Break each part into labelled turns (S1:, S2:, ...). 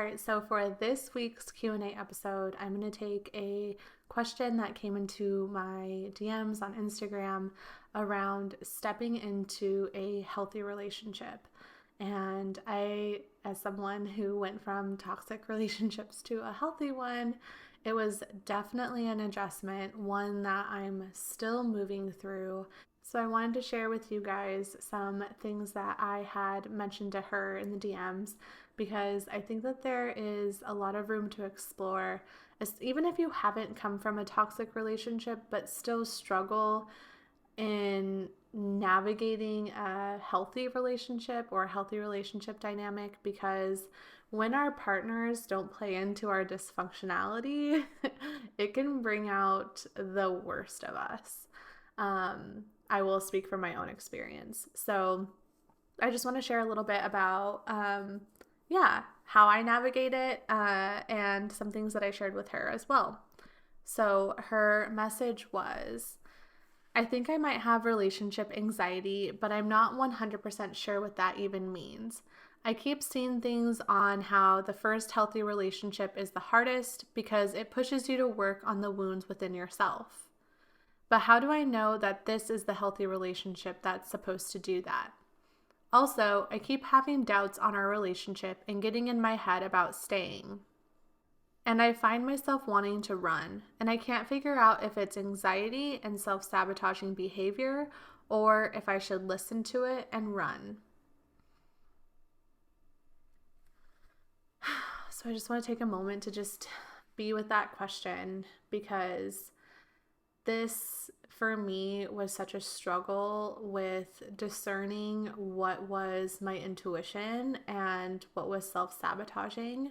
S1: right, so for this week's Q&A episode, I'm going to take a question that came into my DMs on Instagram around stepping into a healthy relationship. And I, as someone who went from toxic relationships to a healthy one, it was definitely an adjustment, one that I'm still moving through. So I wanted to share with you guys some things that I had mentioned to her in the DMs because I think that there is a lot of room to explore, even if you haven't come from a toxic relationship but still struggle in navigating a healthy relationship or a healthy relationship dynamic, because when our partners don't play into our dysfunctionality, it can bring out the worst of us. I will speak from my own experience. So I just want to share a little bit about, how I navigate it and some things that I shared with her as well. So her message was, I think I might have relationship anxiety, but I'm not 100% sure what that even means. I keep seeing things on how the first healthy relationship is the hardest because it pushes you to work on the wounds within yourself. But how do I know that this is the healthy relationship that's supposed to do that? Also, I keep having doubts on our relationship and getting in my head about staying. And I find myself wanting to run, and I can't figure out if it's anxiety and self-sabotaging behavior or if I should listen to it and run. So I just want to take a moment to just be with that question, because this, for me, was such a struggle with discerning what was my intuition and what was self-sabotaging.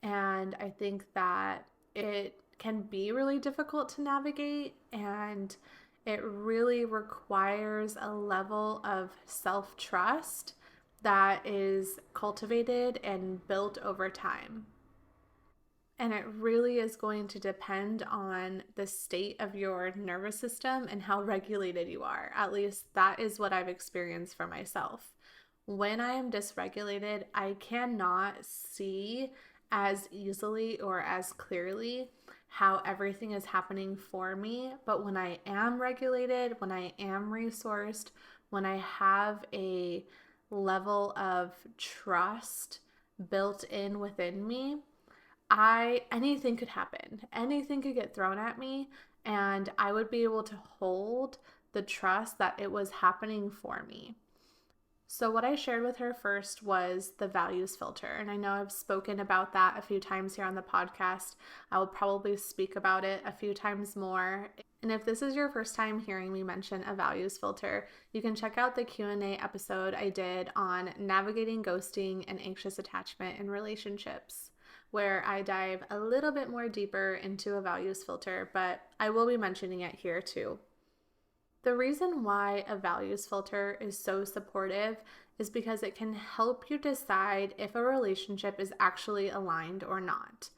S1: And I think that it can be really difficult to navigate, and it really requires a level of self-trust that is cultivated and built over time. And it really is going to depend on the state of your nervous system and how regulated you are. At least that is what I've experienced for myself. When I am dysregulated, I cannot see as easily or as clearly how everything is happening for me. But when I am regulated, when I am resourced, when I have a level of trust built in within me, anything could happen. Anything could get thrown at me, and I would be able to hold the trust that it was happening for me. So what I shared with her first was the values filter. And I know I've spoken about that a few times here on the podcast. I will probably speak about it a few times more. And if this is your first time hearing me mention a values filter, you can check out the Q&A episode I did on navigating ghosting and anxious attachment in relationships, where I dive a little bit more deeper into a values filter, but I will be mentioning it here too. The reason why a values filter is so supportive is because it can help you decide if a relationship is actually aligned or not.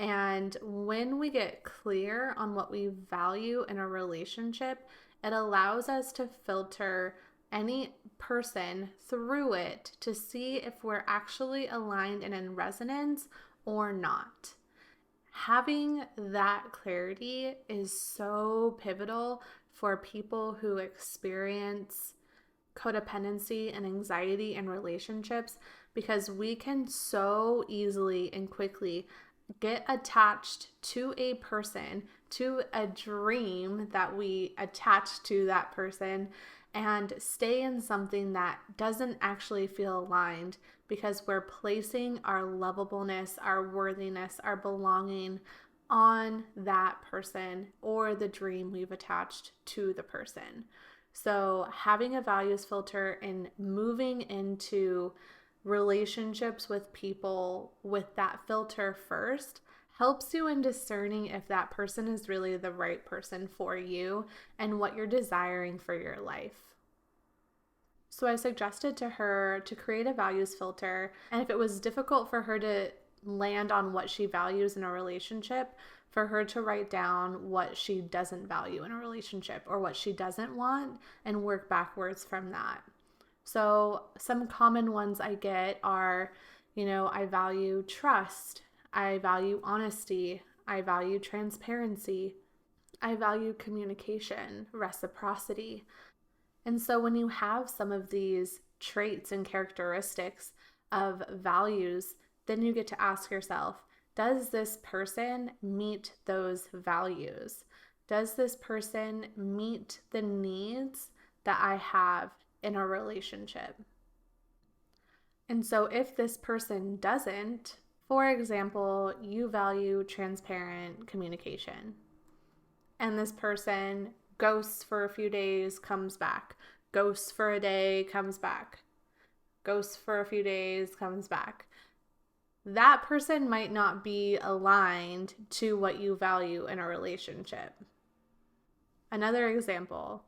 S1: And when we get clear on what we value in a relationship, it allows us to filter any person through it to see if we're actually aligned and in resonance or not. Having that clarity is so pivotal for people who experience codependency and anxiety in relationships, because we can so easily and quickly get attached to a person, to a dream that we attach to that person, and stay in something that doesn't actually feel aligned, because we're placing our lovableness, our worthiness, our belonging on that person or the dream we've attached to the person. So having a values filter and moving into relationships with people with that filter first helps you in discerning if that person is really the right person for you and what you're desiring for your life. So I suggested to her to create a values filter, and if it was difficult for her to land on what she values in a relationship, for her to write down what she doesn't value in a relationship or what she doesn't want and work backwards from that. So some common ones I get are, I value trust. I value honesty. I value transparency. I value communication, reciprocity. And so when you have some of these traits and characteristics of values, then you get to ask yourself, does this person meet those values? Does this person meet the needs that I have in a relationship? And so if this person doesn't, for example, you value transparent communication, and this person ghosts for a few days, comes back, ghosts for a day, comes back, ghosts for a few days, comes back. That person might not be aligned to what you value in a relationship. Another example,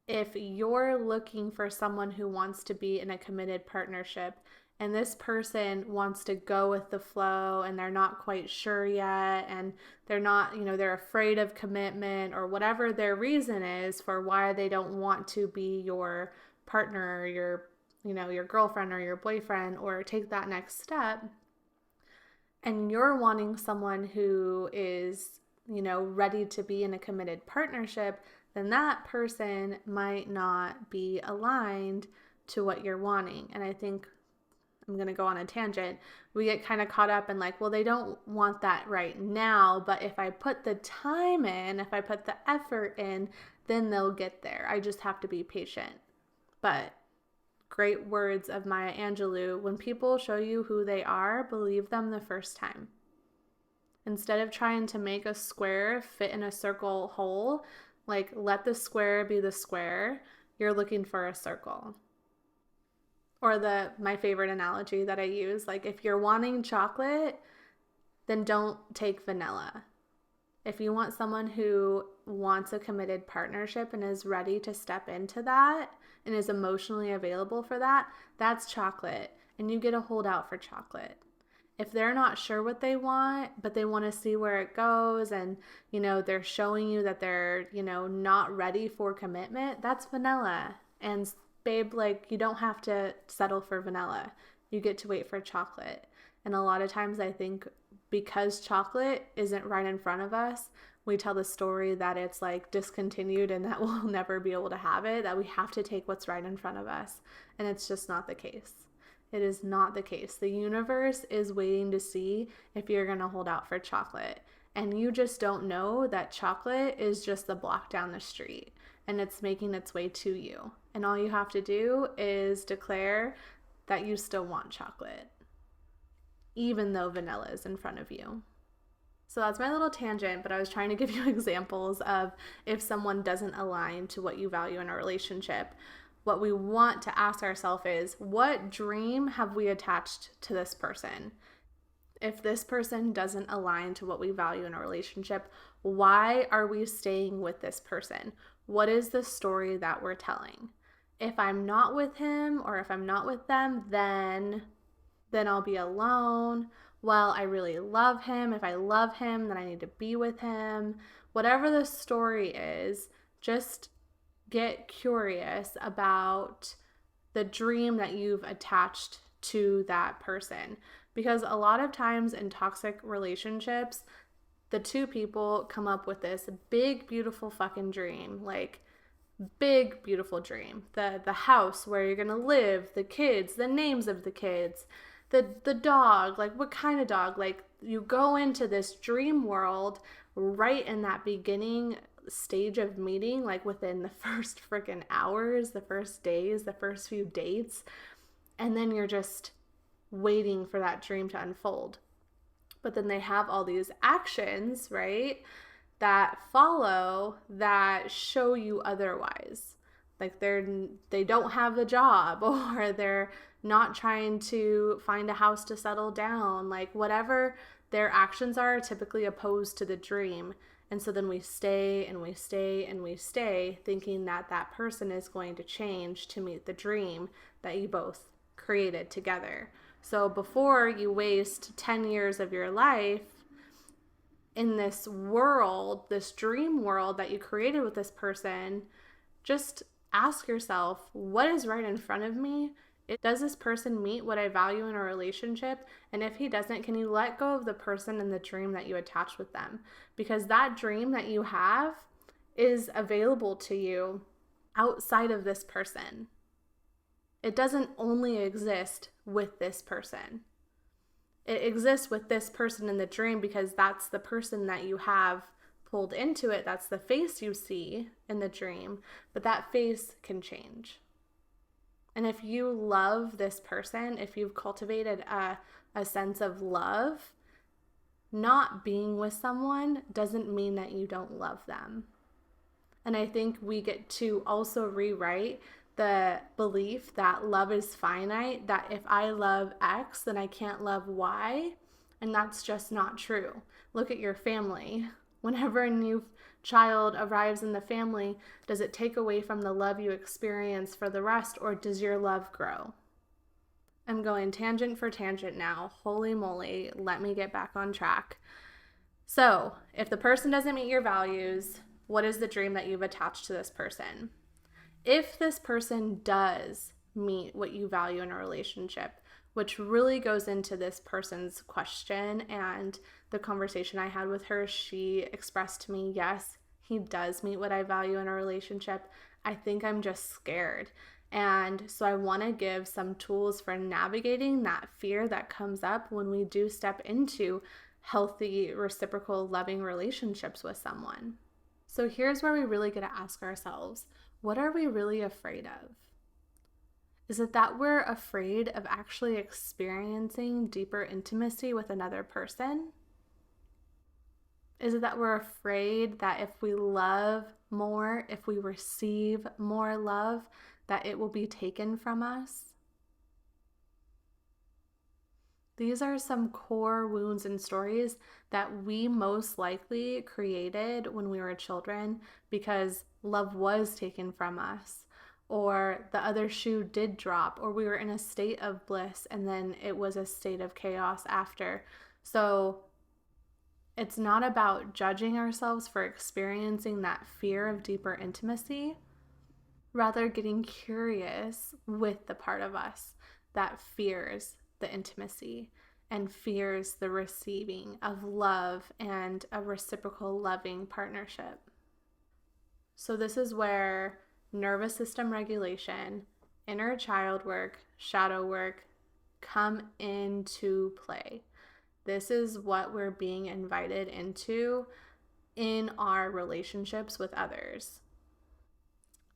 S1: if you're looking for someone who wants to be in a committed partnership and this person wants to go with the flow and they're not quite sure yet and they're not, they're afraid of commitment or whatever their reason is for why they don't want to be your partner or your girlfriend or your boyfriend or take that next step, and you're wanting someone who is, ready to be in a committed partnership, then that person might not be aligned to what you're wanting. And I think I'm going to go on a tangent. We get kind of caught up in like, well, they don't want that right now, but if I put the time in, if I put the effort in, then they'll get there. I just have to be patient. But great words of Maya Angelou, when people show you who they are, believe them the first time. Instead of trying to make a square fit in a circle hole, like let the square be the square, you're looking for a circle. Or my favorite analogy that I use, like if you're wanting chocolate, then don't take vanilla. If you want someone who wants a committed partnership and is ready to step into that and is emotionally available for that, that's chocolate. And you get to hold out for chocolate. If they're not sure what they want, but they want to see where it goes and, they're showing you that they're, not ready for commitment, that's vanilla. And babe, like, you don't have to settle for vanilla. You get to wait for chocolate. And a lot of times I think because chocolate isn't right in front of us, we tell the story that it's like discontinued and that we'll never be able to have it, that we have to take what's right in front of us. And it's just not the case. It is not the case. The universe is waiting to see if you're going to hold out for chocolate. And you just don't know that chocolate is just the block down the street and it's making its way to you. And all you have to do is declare that you still want chocolate, even though vanilla is in front of you. So that's my little tangent, but I was trying to give you examples of if someone doesn't align to what you value in a relationship. What we want to ask ourselves is, what dream have we attached to this person? If this person doesn't align to what we value in a relationship, why are we staying with this person? What is the story that we're telling? If I'm not with him or if I'm not with them, then I'll be alone. Well, I really love him. If I love him, then I need to be with him. Whatever the story is, just get curious about the dream that you've attached to that person. Because a lot of times in toxic relationships, the two people come up with this big, beautiful fucking dream. Like, big, beautiful dream. The house where you're going to live, the kids, the names of the kids, the dog, like what kind of dog? Like, you go into this dream world right in that beginning stage of meeting, like within the first freaking hours, the first days, the first few dates, and then you're just waiting for that dream to unfold. But then they have all these actions, right, that follow that show you otherwise. Like they don't have a job, or they're not trying to find a house to settle down. Like whatever their actions are typically opposed to the dream. And so then we stay and we stay and we stay thinking that that person is going to change to meet the dream that you both created together. So before you waste 10 years of your life in this world, this dream world that you created with this person, just ask yourself, what is right in front of me Does this person meet what I value in a relationship? And if he doesn't, can you let go of the person and the dream that you attached with them? Because that dream that you have is available to you outside of this person. It doesn't only exist with this person. It exists with this person in the dream because that's the person that you have pulled into it. That's the face you see in the dream, but that face can change. And if you love this person, if you've cultivated a sense of love, not being with someone doesn't mean that you don't love them. And I think we get to also rewrite the belief that love is finite, that if I love X, then I can't love Y. And that's just not true. Look at your family. Whenever a new child arrives in the family, does it take away from the love you experience for the rest, or does your love grow? I'm going tangent for tangent now. Holy moly, let me get back on track. So, if the person doesn't meet your values, what is the dream that you've attached to this person? If this person does meet what you value in a relationship, which really goes into this person's question and the conversation I had with her, she expressed to me, yes, he does meet what I value in a relationship. I think I'm just scared. And so I want to give some tools for navigating that fear that comes up when we do step into healthy, reciprocal, loving relationships with someone. So here's where we really get to ask ourselves, what are we really afraid of? Is it that we're afraid of actually experiencing deeper intimacy with another person? Is it that we're afraid that if we love more, if we receive more love, that it will be taken from us? These are some core wounds and stories that we most likely created when we were children because love was taken from us, or the other shoe did drop, or we were in a state of bliss and then it was a state of chaos after. So it's not about judging ourselves for experiencing that fear of deeper intimacy, rather getting curious with the part of us that fears the intimacy and fears the receiving of love and a reciprocal loving partnership. So this is where nervous system regulation, inner child work, shadow work come into play. This is what we're being invited into in our relationships with others.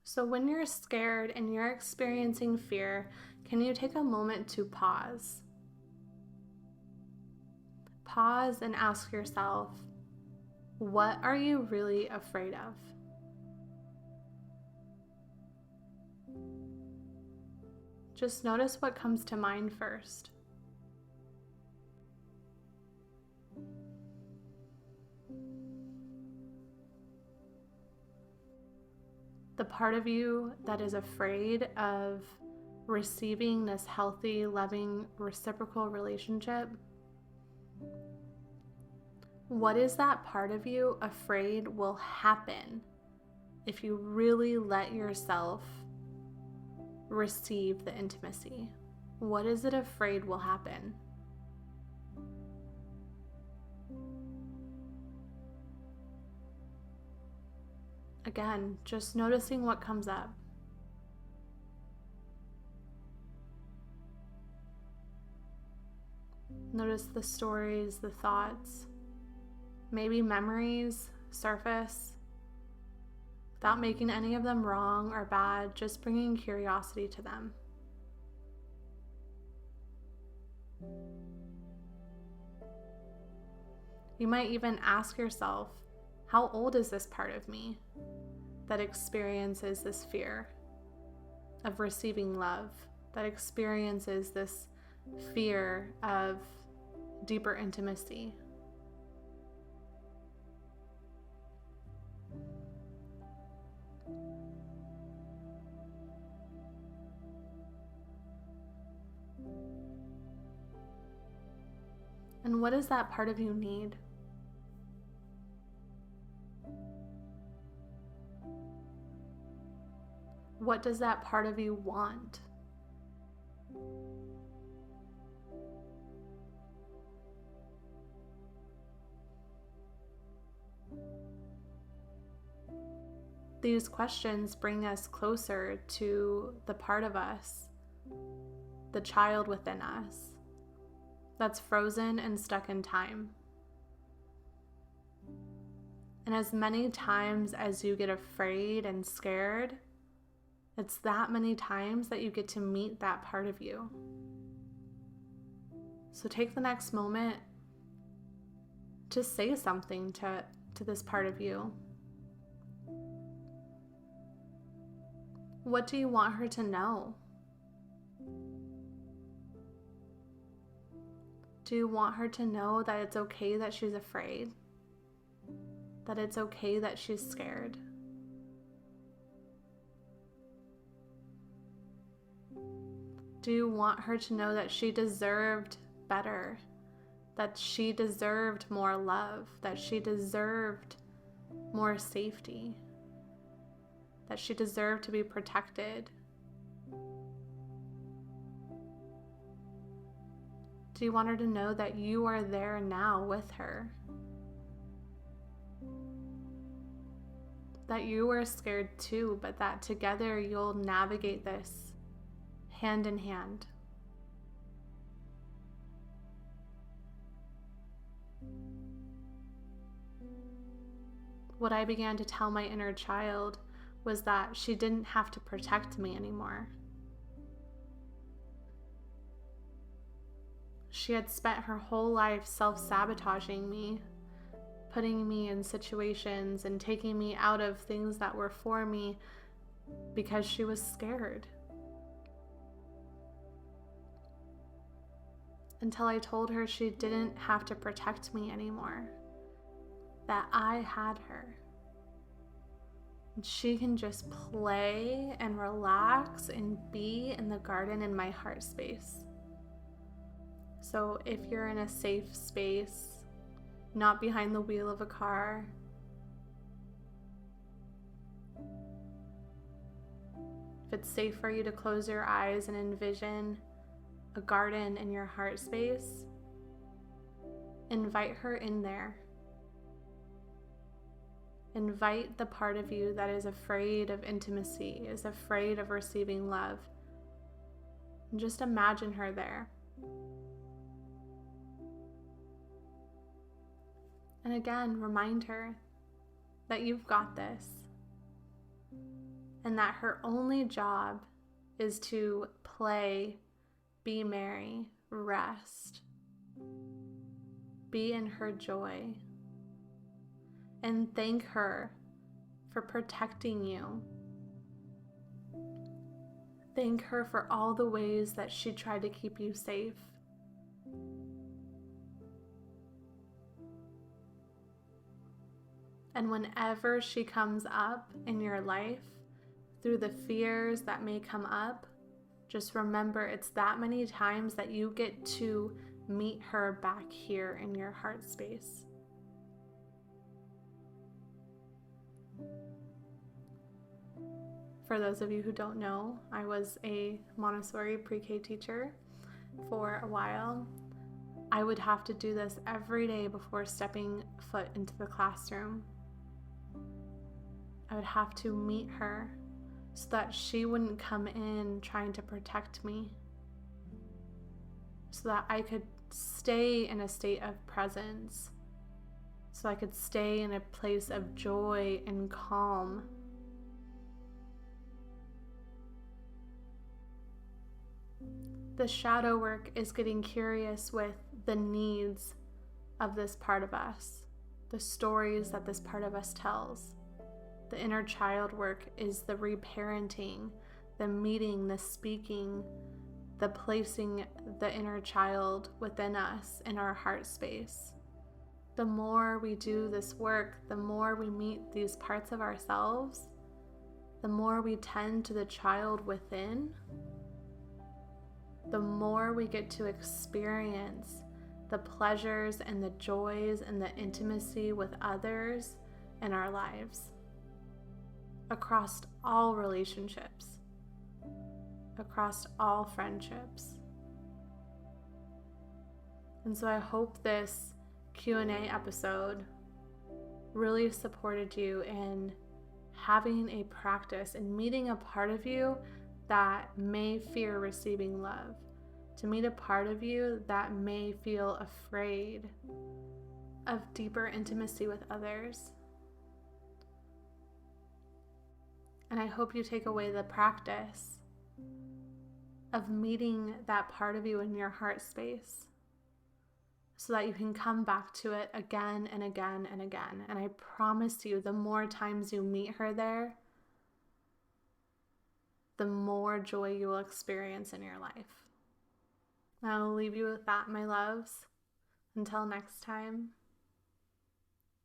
S1: So when you're scared and you're experiencing fear, can you take a moment to pause? Pause and ask yourself, what are you really afraid of? Just notice what comes to mind first. The part of you that is afraid of receiving this healthy, loving, reciprocal relationship, what is that part of you afraid will happen if you really let yourself receive the intimacy? What is it afraid will happen? Again, just noticing what comes up. Notice the stories, the thoughts, maybe memories surface without making any of them wrong or bad, just bringing curiosity to them. You might even ask yourself, how old is this part of me that experiences this fear of receiving love, that experiences this fear of deeper intimacy? And what does that part of you need? What does that part of you want? These questions bring us closer to the part of us, the child within us, that's frozen and stuck in time. And as many times as you get afraid and scared, it's that many times that you get to meet that part of you. So take the next moment to say something to this part of you. What do you want her to know? Do you want her to know that it's okay that she's afraid? That it's okay that she's scared? Do you want her to know that she deserved better? That she deserved more love? That she deserved more safety? That she deserved to be protected? Do you want her to know that you are there now with her? That you are scared too, but that together you'll navigate this hand in hand. What I began to tell my inner child was that she didn't have to protect me anymore. She had spent her whole life self-sabotaging me, putting me in situations and taking me out of things that were for me because she was scared. Until I told her she didn't have to protect me anymore, that I had her. And she can just play and relax and be in the garden in my heart space. So if you're in a safe space, not behind the wheel of a car, if it's safe for you to close your eyes and envision a garden in your heart space, invite her in there. Invite the part of you that is afraid of intimacy, is afraid of receiving love. And just imagine her there. And again, remind her that you've got this, and that her only job is to play, be merry, rest, be in her joy, and thank her for protecting you. Thank her for all the ways that she tried to keep you safe. And whenever she comes up in your life, through the fears that may come up, just remember it's that many times that you get to meet her back here in your heart space. For those of you who don't know, I was a Montessori pre-K teacher for a while. I would have to do this every day before stepping foot into the classroom. I would have to meet her so that she wouldn't come in trying to protect me, so that I could stay in a state of presence, so I could stay in a place of joy and calm. The shadow work is getting curious with the needs of this part of us, the stories that this part of us tells. The inner child work is the reparenting, the meeting, the speaking, the placing the inner child within us in our heart space. The more we do this work, the more we meet these parts of ourselves, the more we tend to the child within, the more we get to experience the pleasures and the joys and the intimacy with others in our lives, across all relationships. across all friendships. And so I hope this Q&A episode really supported you in having a practice and meeting a part of you that may fear receiving love, to meet a part of you that may feel afraid of deeper intimacy with others. And I hope you take away the practice of meeting that part of you in your heart space so that you can come back to it again and again and again. And I promise you, the more times you meet her there, the more joy you will experience in your life. I'll leave you with that, my loves. Until next time,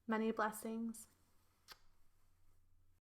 S1: many blessings.